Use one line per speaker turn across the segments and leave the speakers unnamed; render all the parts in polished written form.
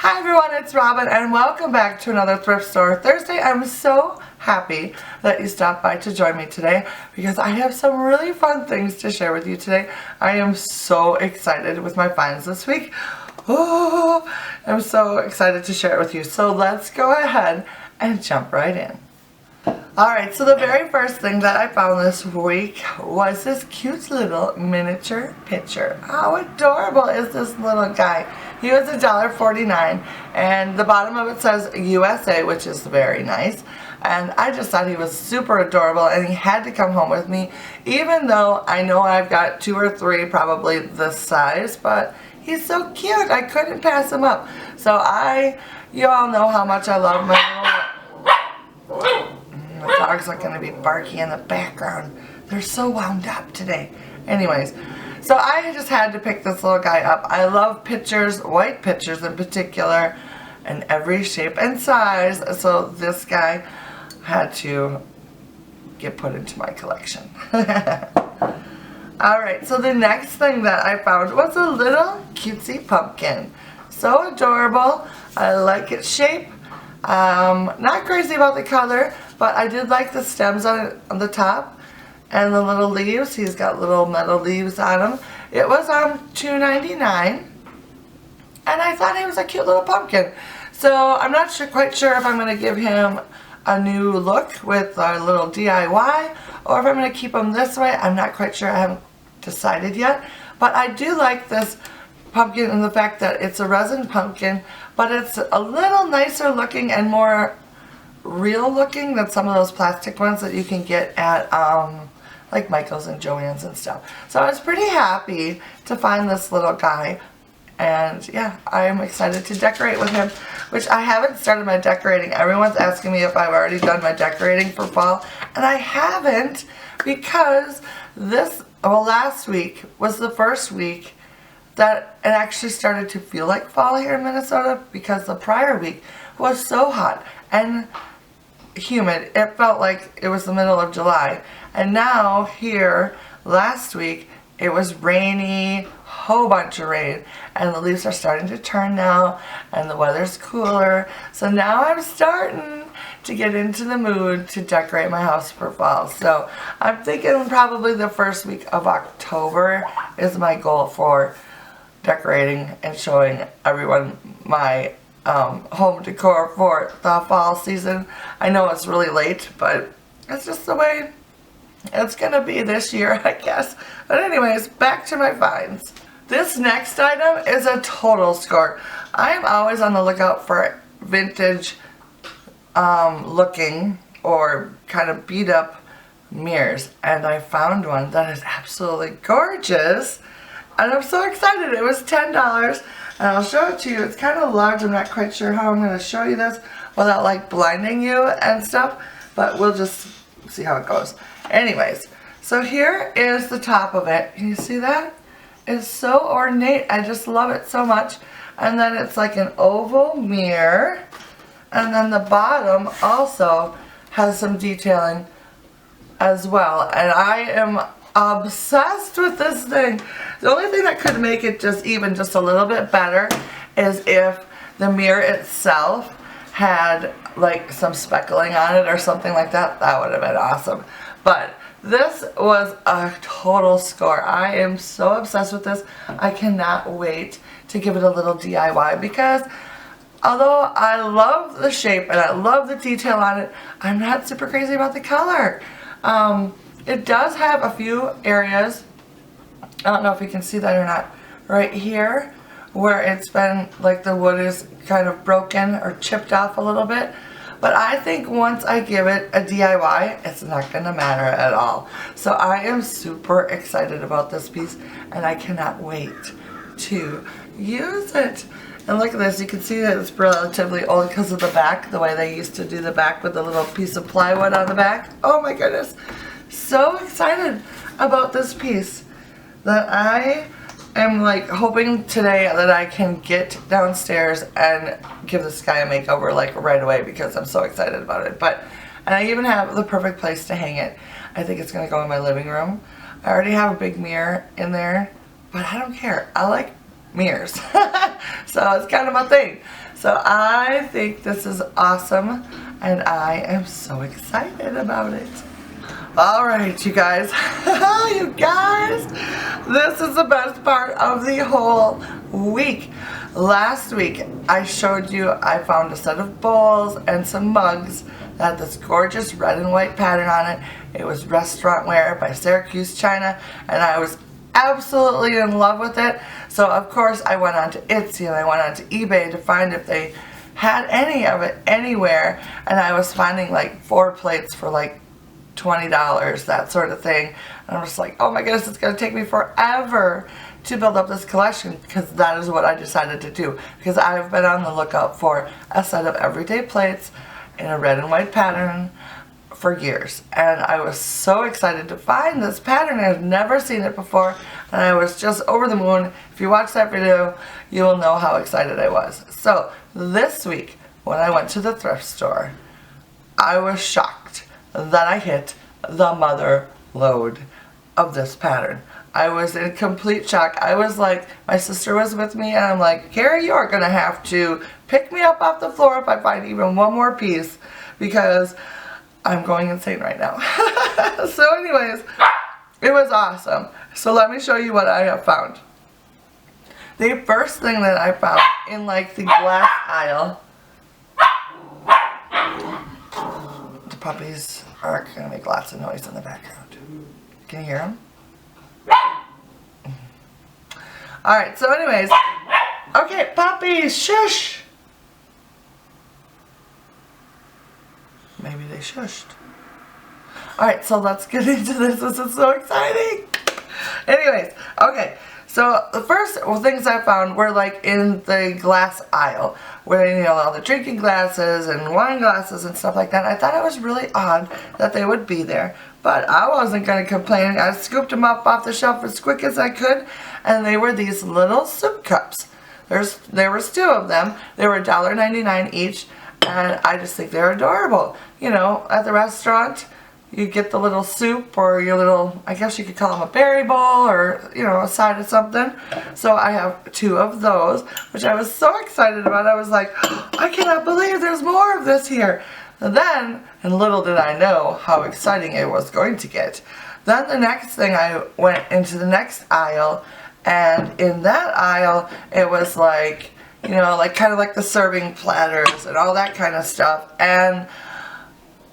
Hi everyone, it's Robin and welcome back to another Thrift Store Thursday. I'm so happy that you stopped by to join me today because I have some really fun things to share with you today. I am so excited with my finds this week. Oh, I'm so excited to share it with you. So let's go ahead and jump right in. Alright, so the very first thing that I found this week was this cute little miniature pitcher. How adorable is this little guy? He was $1.49 and the bottom of it says USA, which is very nice. And I just thought he was super adorable and he had to come home with me, even though I know I've got 2 or 3 probably this size, but he's so cute. I couldn't pass him up. So you all know how much I love my little... The dogs are going to be barky in the background. They're so wound up today. Anyways, so I just had to pick this little guy up. I love pictures, white pictures in particular, in every shape and size. So this guy had to get put into my collection. Alright, so the next thing that I found was a little cutesy pumpkin. So adorable. I like its shape. Not crazy about the color, but I did like the stems on the top and the little leaves. He's got little metal leaves on him. It was $2.99 and I thought he was a cute little pumpkin. So I'm not quite sure if I'm going to give him a new look with a little DIY or if I'm going to keep him this way. I'm not quite sure. I haven't decided yet, but I do like this pumpkin and the fact that it's a resin pumpkin, but it's a little nicer looking and more real looking than some of those plastic ones that you can get at like Michael's and Joann's and stuff. So I was pretty happy to find this little guy, and yeah, I'm excited to decorate with him, which I haven't started my decorating. Everyone's asking me if I've already done my decorating for fall, and I haven't because last week was the first week that it actually started to feel like fall here in Minnesota, because the prior week was so hot and humid. It felt like it was the middle of July. And now here last week it was rainy, whole bunch of rain, and the leaves are starting to turn now and the weather's cooler. So now I'm starting to get into the mood to decorate my house for fall. So I'm thinking probably the first week of October is my goal for decorating and showing everyone my home decor for the fall season. I know it's really late, but it's just the way it's gonna be this year, I guess. But anyways, back to my finds. This next item is a total score. I am always on the lookout for vintage looking or kind of beat up mirrors, and I found one that is absolutely gorgeous. And I'm so excited. It was $10 and I'll show it to you. It's kind of large. I'm not quite sure how I'm going to show you this without like blinding you and stuff, but we'll just see how it goes. Anyways, so here is the top of it. Can you see that? It's so ornate. I just love it so much. And then it's like an oval mirror, and then the bottom also has some detailing as well. And I am obsessed with this thing. The only thing that could make it just a little bit better is if the mirror itself had like some speckling on it or something like that. That would have been awesome. But this was a total score. I am so obsessed with this. I cannot wait to give it a little DIY, because although I love the shape and I love the detail on it, I'm not super crazy about the color. It does have a few areas, I don't know if you can see that or not, right here where it's been like the wood is kind of broken or chipped off a little bit. But I think once I give it a DIY, it's not going to matter at all. So I am super excited about this piece and I cannot wait to use it. And look at this, you can see that it's relatively old because of the back, the way they used to do the back with the little piece of plywood on the back. Oh my goodness. So excited about this piece that I am like hoping today that I can get downstairs and give this guy a makeover like right away, because I'm so excited about it. And I even have the perfect place to hang it. I think it's going to go in my living room. I already have a big mirror in there, but I don't care. I like mirrors. So it's kind of my thing. So I think this is awesome, and I am so excited about it. Alright, you guys. You guys, this is the best part of the whole week. Last week, I showed you I found a set of bowls and some mugs that had this gorgeous red and white pattern on it. It was restaurant wear by Syracuse China, and I was absolutely in love with it. So of course I went on to Etsy and I went on to eBay to find if they had any of it anywhere, and I was finding like 4 plates for like $20, that sort of thing. And I'm just like, oh my goodness, it's going to take me forever to build up this collection, because that is what I decided to do, because I've been on the lookout for a set of everyday plates in a red and white pattern for years, and I was so excited to find this pattern. I've never seen it before, and I was just over the moon. If you watch that video, you will know how excited I was. So this week, when I went to the thrift store, I was shocked that I hit the mother load of this pattern. I was in complete shock. I was like, my sister was with me, and I'm like, Carrie, you are going to have to pick me up off the floor if I find even one more piece, because I'm going insane right now. So anyways, it was awesome. So let me show you what I have found. The first thing that I found in like the glass aisle, the puppies are going to make lots of noise in the background. Can you hear them? Alright, so anyways, okay, puppies, shush! Maybe they shushed. Alright, so let's get into this. This is so exciting! Anyways, okay, so the first things I found were like in the glass aisle, where, you know, all the drinking glasses and wine glasses and stuff like that. I thought it was really odd that they would be there, but I wasn't going to complain. I scooped them up off the shelf as quick as I could, and they were these little soup cups. There was 2 of them. They were $1.99 each, and I just think they're adorable. You know, at the restaurant, you get the little soup, or your little, I guess you could call them a berry bowl, or, you know, a side of something. So I have 2 of those, which I was so excited about. I was like, I cannot believe there's more of this here. And then, and little did I know how exciting it was going to get. Then the next thing, I went into the next aisle, and in that aisle, it was like, you know, like kind of like the serving platters and all that kind of stuff. And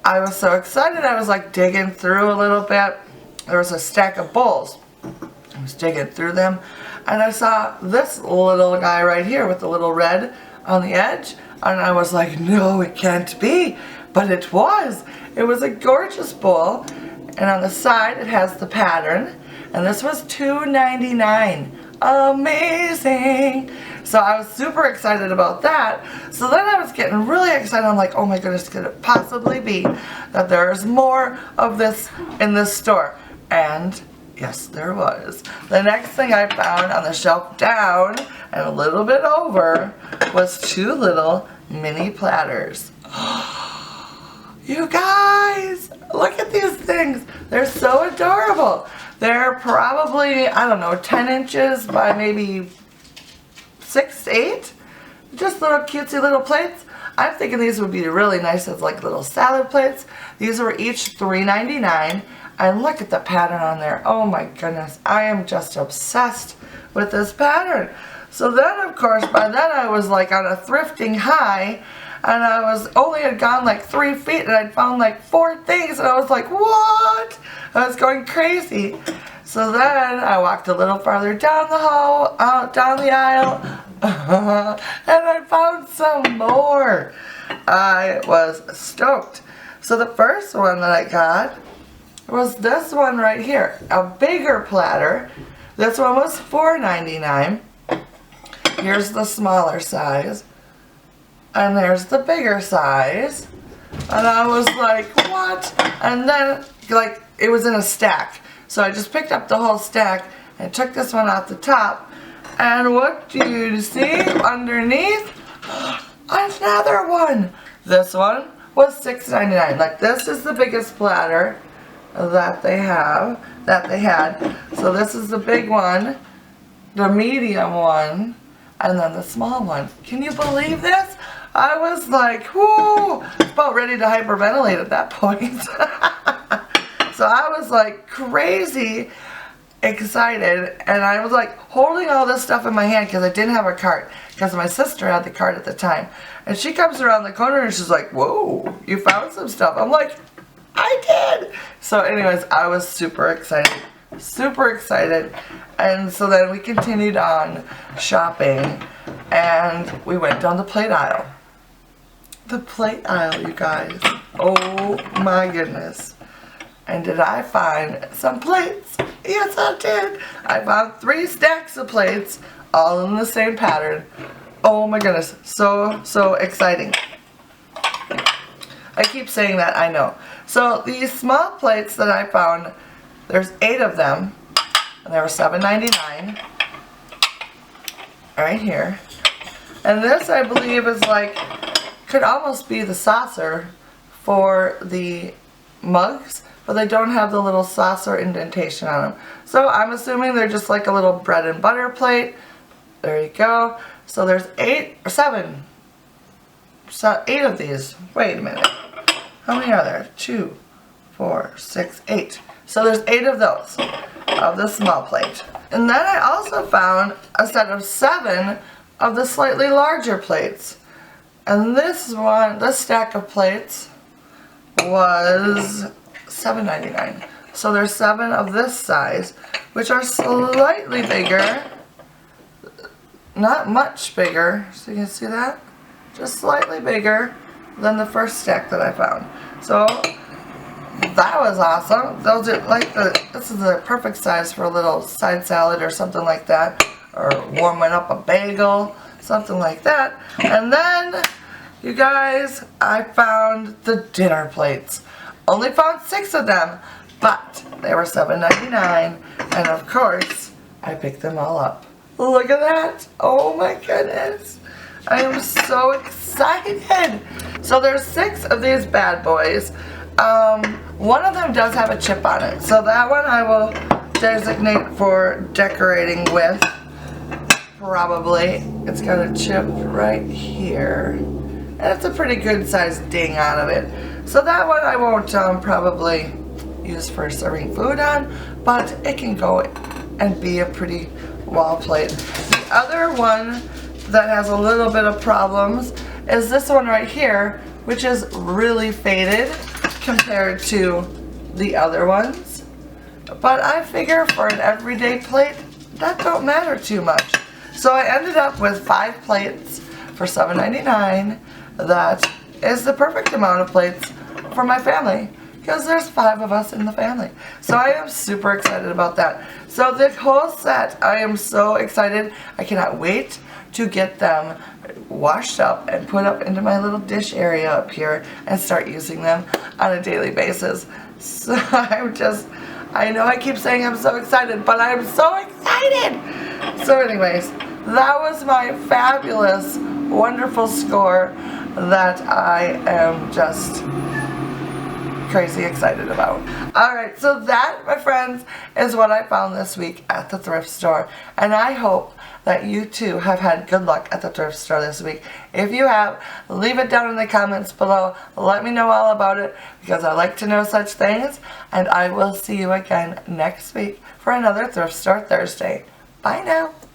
I was so excited. I was like digging through a little bit. There was a stack of bowls. I was digging through them, and I saw this little guy right here with the little red on the edge, and I was like, no, it can't be. But it was. It was a gorgeous bowl, and on the side it has the pattern, and this was $2.99. Amazing! So I was super excited about that. So then I was getting really excited. I'm like, oh my goodness, could it possibly be that there's more of this in this store? And yes, there was. The next thing I found on the shelf down and a little bit over was 2 little mini platters. You guys, look at these things. They're so adorable. They're probably, I don't know, 10 inches by maybe 6, 8. Just little cutesy little plates. I'm thinking these would be really nice as like little salad plates. These were each $3.99. And look at the pattern on there. Oh my goodness. I am just obsessed with this pattern. So then, of course, by then I was like on a thrifting high. And I was only had gone like 3 feet, and I'd found like 4 things, and I was like, what? I was going crazy. So then I walked a little farther down the hall, down the aisle, and I found some more. I was stoked. So the first one that I got was this one right here, a bigger platter. This one was $4.99. Here's the smaller size. And there's the bigger size. And I was like, what? And then, like, it was in a stack. So I just picked up the whole stack and took this one off the top. And what do you see underneath? Another one. This one was $6.99. Like, this is the biggest platter that they have, that they had. So this is the big one, the medium one, and then the small one. Can you believe this? I was like, whoo, about ready to hyperventilate at that point. So I was like crazy excited, and I was like holding all this stuff in my hand because I didn't have a cart, because my sister had the cart at the time. And she comes around the corner and she's like, whoa, you found some stuff. I'm like, I did. So anyways, I was super excited. Super excited. And so then we continued on shopping, and we went down the plate aisle. The plate aisle, you guys. Oh my goodness. And did I find some plates? Yes, I did. I found 3 stacks of plates, all in the same pattern. Oh my goodness. So exciting. I keep saying that, I know. So these small plates that I found, there's 8 of them, and they were $7.99. Right here. And this, I believe, is like, could almost be the saucer for the mugs, but they don't have the little saucer indentation on them. So I'm assuming they're just like a little bread and butter plate. There you go. So there's 8 or 7. So 8 of these. Wait a minute. How many are there? 2, 4, 6, 8. So there's 8 of those, of the small plate. And then I also found a set of 7 of the slightly larger plates. And this one, this stack of plates was $7.99. So there's 7 of this size, which are slightly bigger. Not much bigger. So you can see that? Just slightly bigger than the first stack that I found. So that was awesome. Those are like this is the perfect size for a little side salad or something like that, or warming up a bagel, something like that. And then, you guys, I found the dinner plates. Only found 6 of them, but they were $7.99, and of course, I picked them all up. Look at that! Oh my goodness! I am so excited! So there's 6 of these bad boys. One of them does have a chip on it, so that one I will designate for decorating with. Probably. It's got a chip right here. And it's a pretty good sized ding out of it. So that one I won't probably use for serving food on, but it can go and be a pretty wall plate. The other one that has a little bit of problems is this one right here, which is really faded compared to the other ones. But I figure for an everyday plate, that don't matter too much. So I ended up with 5 plates for $7.99. That is the perfect amount of plates for my family, because there's 5 of us in the family. So I am super excited about that. So the whole set, I am so excited. I cannot wait to get them washed up and put up into my little dish area up here and start using them on a daily basis. So I know I keep saying I'm so excited, but I'm so excited! So anyways, that was my fabulous, wonderful score that I am just crazy excited about. Alright, so that, my friends, is what I found this week at the thrift store. And I hope that you too have had good luck at the thrift store this week. If you have, leave it down in the comments below. Let me know all about it, because I like to know such things. And I will see you again next week for another Thrift Store Thursday. Bye now.